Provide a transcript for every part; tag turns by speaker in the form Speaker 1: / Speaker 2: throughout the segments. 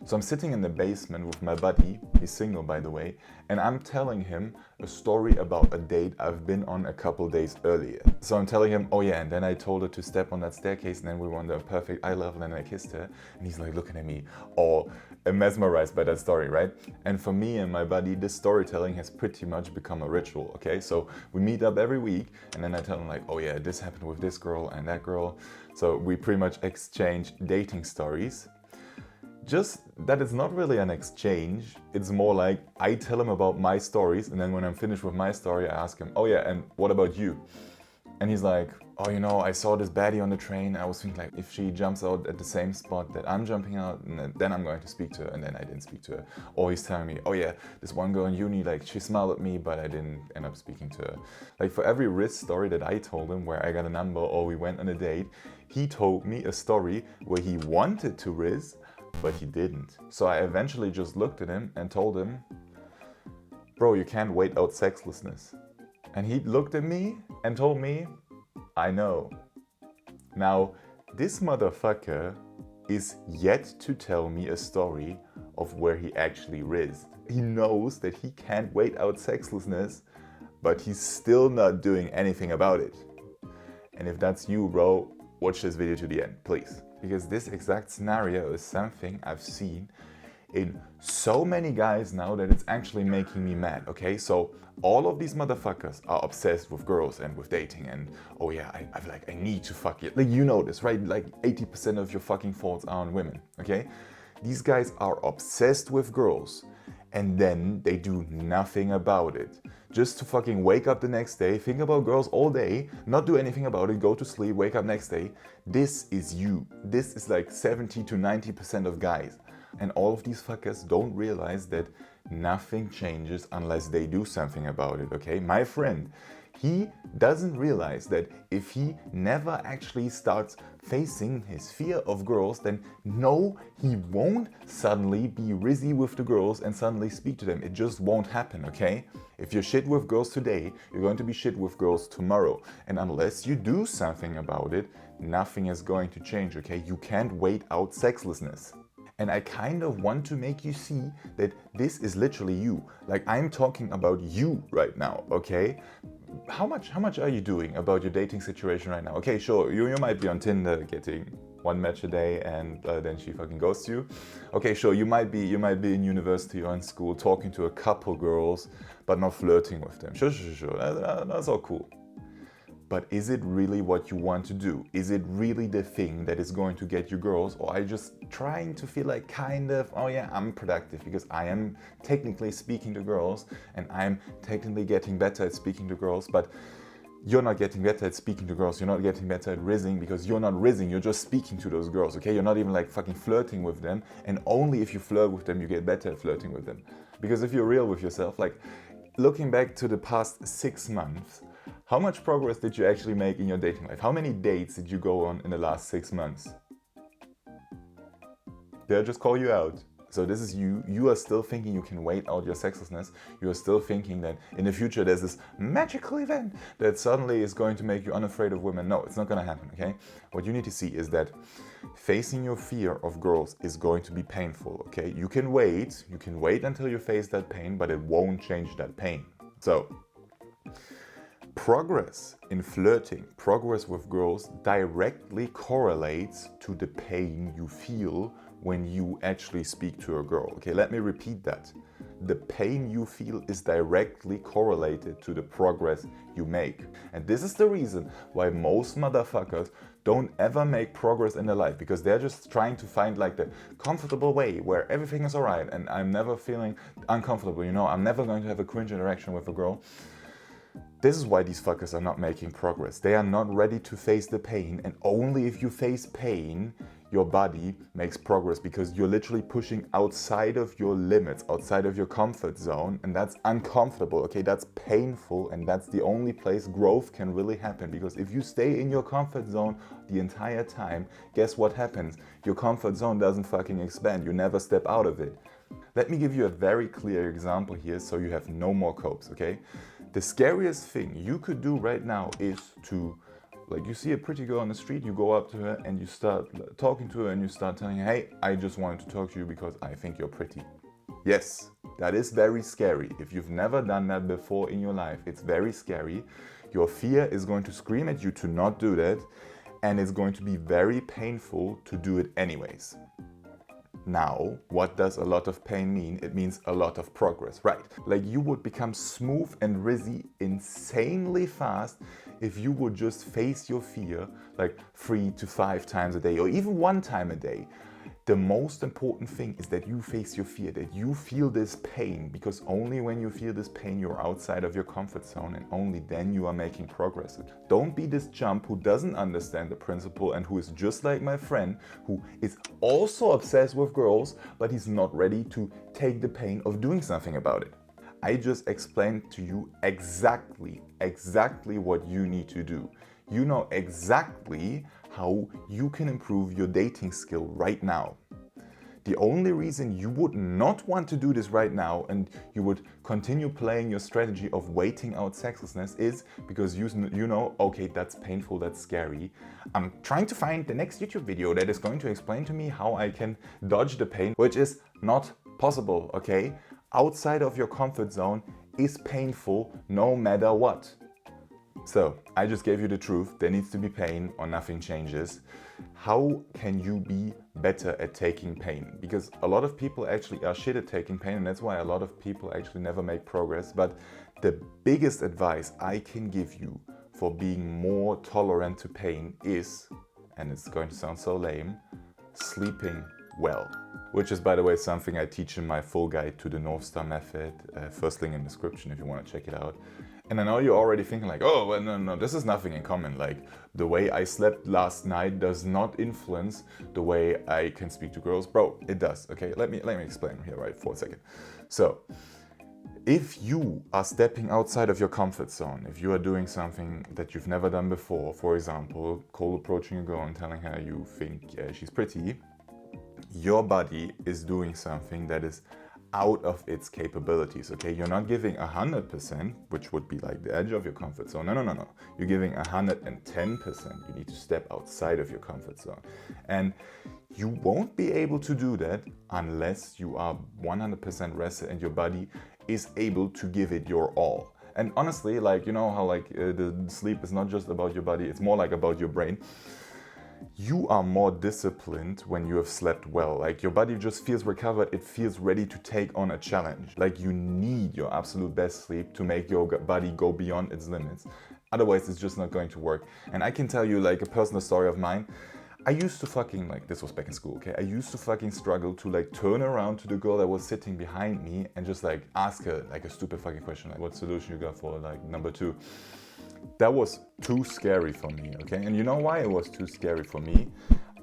Speaker 1: So I'm sitting in the basement with my buddy, he's single by the way, and I'm telling him a story about a date I've been on a couple days earlier. So I'm telling him, oh yeah, and then I told her to step on that staircase and then we were on the perfect eye level and I kissed her. And he's like looking at me all mesmerized by that story, right? And for me and my buddy, this storytelling has pretty much become a ritual, okay? So we meet up every week and then I tell him like, oh yeah, this happened with this girl and that girl. So we pretty much exchange dating stories. Just that it's not really an exchange, it's more like I tell him about my stories and then when I'm finished with my story, I ask him, oh yeah, and what about you? And he's like, oh, you know, I saw this baddie on the train. I was thinking like, if she jumps out at the same spot that I'm jumping out, and then I'm going to speak to her, and then I didn't speak to her. Or he's telling me, oh yeah, this one girl in uni, like she smiled at me, but I didn't end up speaking to her. Like for every Riz story that I told him where I got a number or we went on a date, he told me a story where he wanted to Riz, but he didn't. So I eventually just looked at him and told him, bro, you can't wait out sexlessness. And he looked at me and told me, I know. Now, this motherfucker is yet to tell me a story of where he actually rizzed. He knows that he can't wait out sexlessness, but he's still not doing anything about it. And if that's you, bro, watch this video to the end, please. Because this exact scenario is something I've seen in so many guys now that it's actually making me mad, okay? So all of these motherfuckers are obsessed with girls and with dating and, oh yeah, I need to fuck you. Like, you know this, right? Like 80% of your fucking faults are on women, okay? These guys are obsessed with girls and then they do nothing about it. Just to fucking wake up the next day, think about girls all day, not do anything about it, go to sleep, wake up next day. This is you. This is like 70 to 90% of guys. And all of these fuckers don't realize that nothing changes unless they do something about it, okay? My friend, he doesn't realize that if he never actually starts facing his fear of girls, then no, he won't suddenly be rizzy with the girls and suddenly speak to them. It just won't happen, okay? If you're shit with girls today, you're going to be shit with girls tomorrow. And unless you do something about it, nothing is going to change, okay? You can't wait out sexlessness. And I kind of want to make you see that this is literally you. Like, I'm talking about you right now, okay? How much are you doing about your dating situation right now? Okay, sure, you might be on Tinder getting one match a day and then she fucking ghosts you. Okay, sure, you might be in university or in school talking to a couple girls, but not flirting with them. Sure, that's all cool. But is it really what you want to do? Is it really the thing that is going to get you girls? Or are you just trying to feel like kind of, oh yeah, I'm productive because I am technically speaking to girls and I'm technically getting better at speaking to girls, but you're not getting better at speaking to girls, you're not getting better at rizzing because you're not rizzing, you're just speaking to those girls, okay? You're not even like fucking flirting with them, and only if you flirt with them, you get better at flirting with them. Because if you're real with yourself, like looking back to the past 6 months, how much progress did you actually make in your dating life? How many dates did you go on in the last 6 months? Did I just call you out? So this is you. You are still thinking you can wait out your sexlessness. You are still thinking that in the future there's this magical event that suddenly is going to make you unafraid of women. No, it's not going to happen, okay? What you need to see is that facing your fear of girls is going to be painful, okay? You can wait until you face that pain, but it won't change that pain. So, progress in flirting, progress with girls directly correlates to the pain you feel when you actually speak to a girl. Okay, let me repeat that. The pain you feel is directly correlated to the progress you make. And this is the reason why most motherfuckers don't ever make progress in their life, because they're just trying to find like the comfortable way where everything is alright and I'm never feeling uncomfortable, you know, I'm never going to have a cringe interaction with a girl. This is why these fuckers are not making progress. They are not ready to face the pain, and only if you face pain, your body makes progress, because you're literally pushing outside of your limits, outside of your comfort zone, and that's uncomfortable, okay? That's painful, and that's the only place growth can really happen, because if you stay in your comfort zone the entire time, guess what happens? Your comfort zone doesn't fucking expand. You never step out of it. Let me give you a very clear example here so you have no more copes, okay? The scariest thing you could do right now is to Like you see a pretty girl on the street, you go up to her and you start talking to her and you start telling her, hey, I just wanted to talk to you because I think you're pretty. Yes, that is very scary. If you've never done that before in your life, it's very scary. Your fear is going to scream at you to not do that, and it's going to be very painful to do it anyways. Now, what does a lot of pain mean? It means a lot of progress, right? Like you would become smooth and rizzy insanely fast if you would just face your fear like 3 to 5 times a day or even 1 time a day. The most important thing is that you face your fear, that you feel this pain, because only when you feel this pain, you're outside of your comfort zone, and only then you are making progress. Don't be this chump who doesn't understand the principle and who is just like my friend, who is also obsessed with girls, but he's not ready to take the pain of doing something about it. I just explained to you exactly what you need to do. You know exactly how you can improve your dating skill right now. The only reason you would not want to do this right now and you would continue playing your strategy of waiting out sexlessness is because you know, okay, that's painful, that's scary. I'm trying to find the next YouTube video that is going to explain to me how I can dodge the pain, which is not possible, okay? Outside of your comfort zone is painful no matter what. So, I just gave you the truth, there needs to be pain or nothing changes. How can you be better at taking pain? Because a lot of people actually are shit at taking pain, and that's why a lot of people actually never make progress. But the biggest advice I can give you for being more tolerant to pain is, and it's going to sound so lame, sleeping well. Which is, by the way, something I teach in my full guide to the North Star method. First link in the description if you want to check it out. And I know you're already thinking like, oh, well, no, this is nothing in common. Like the way I slept last night does not influence the way I can speak to girls. Bro, it does, okay? Let me explain here, right, for a second. So, if you are stepping outside of your comfort zone, if you are doing something that you've never done before, for example, cold approaching a girl and telling her you think she's pretty, your body is doing something that is out of its capabilities, okay? You're not giving 100%, which would be like the edge of your comfort zone. No. You're giving 110%. You need to step outside of your comfort zone. And you won't be able to do that unless you are 100% rested and your body is able to give it your all. And honestly, like, you know how like the sleep is not just about your body, it's more like about your brain. You are more disciplined when you have slept well. Like your body just feels recovered, it feels ready to take on a challenge. Like you need your absolute best sleep to make your body go beyond its limits. Otherwise, it's just not going to work. And I can tell you like a personal story of mine. I used to fucking, like, this was back in school, okay? I used to fucking struggle to like turn around to the girl that was sitting behind me and just like ask her like a stupid fucking question, like what solution you got for like number 2. That was too scary for me, okay? And you know why it was too scary for me?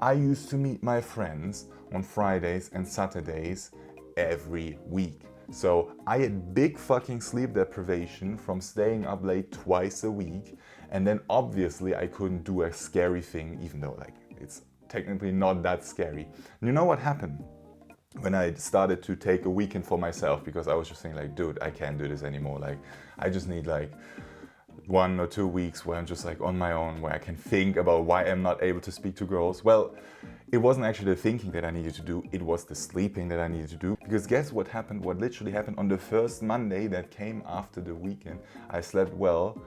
Speaker 1: I used to meet my friends on Fridays and Saturdays every week. So I had big fucking sleep deprivation from staying up late twice a week. And then obviously I couldn't do a scary thing, even though like it's technically not that scary. And you know what happened? When I started to take a weekend for myself, because I was just thinking like, dude, I can't do this anymore. Like, I just need like 1 or 2 weeks where I'm just like on my own, where I can think about why I'm not able to speak to girls. Well, it wasn't actually the thinking that I needed to do, it was the sleeping that I needed to do. Because guess what happened? What literally happened on the first Monday that came after the weekend, I slept well.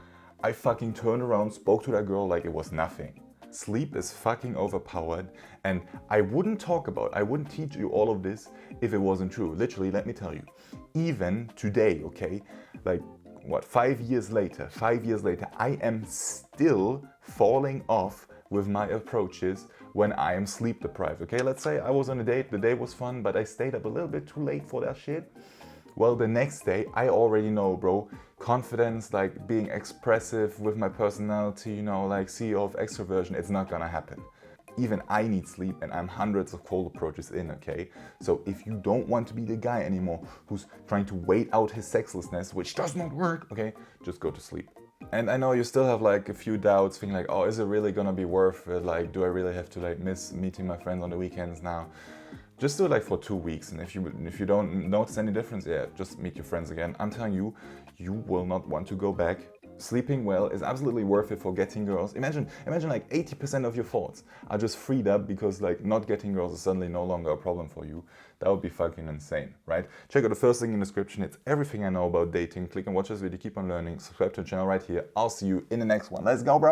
Speaker 1: I fucking turned around, spoke to that girl like it was nothing. Sleep is fucking overpowered, and I wouldn't teach you all of this if it wasn't true. Literally, let me tell you, even today, okay, like what, 5 years later, I am still falling off with my approaches when I am sleep deprived, okay? Let's say I was on a date, the day was fun, but I stayed up a little bit too late for that shit. Well, the next day, I already know, bro, confidence, like being expressive with my personality, you know, like CEO of extroversion, it's not gonna happen. Even I need sleep and I'm hundreds of cold approaches in, okay? So if you don't want to be the guy anymore who's trying to wait out his sexlessness, which does not work, okay, just go to sleep. And I know you still have like a few doubts, thinking like, oh, is it really gonna be worth it? Like, do I really have to like miss meeting my friends on the weekends now? Just do it like for 2 weeks, and if you don't notice any difference, yeah, just meet your friends again. I'm telling you, you will not want to go back Sleeping well is absolutely worth it for getting girls. Imagine like 80% of your thoughts are just freed up because like not getting girls is suddenly no longer a problem for you. That would be fucking insane, right? Check out the first link in the description. It's everything I know about dating. Click and watch this video, keep on learning, subscribe to the channel right here. I'll see you in the next one. Let's go, bro.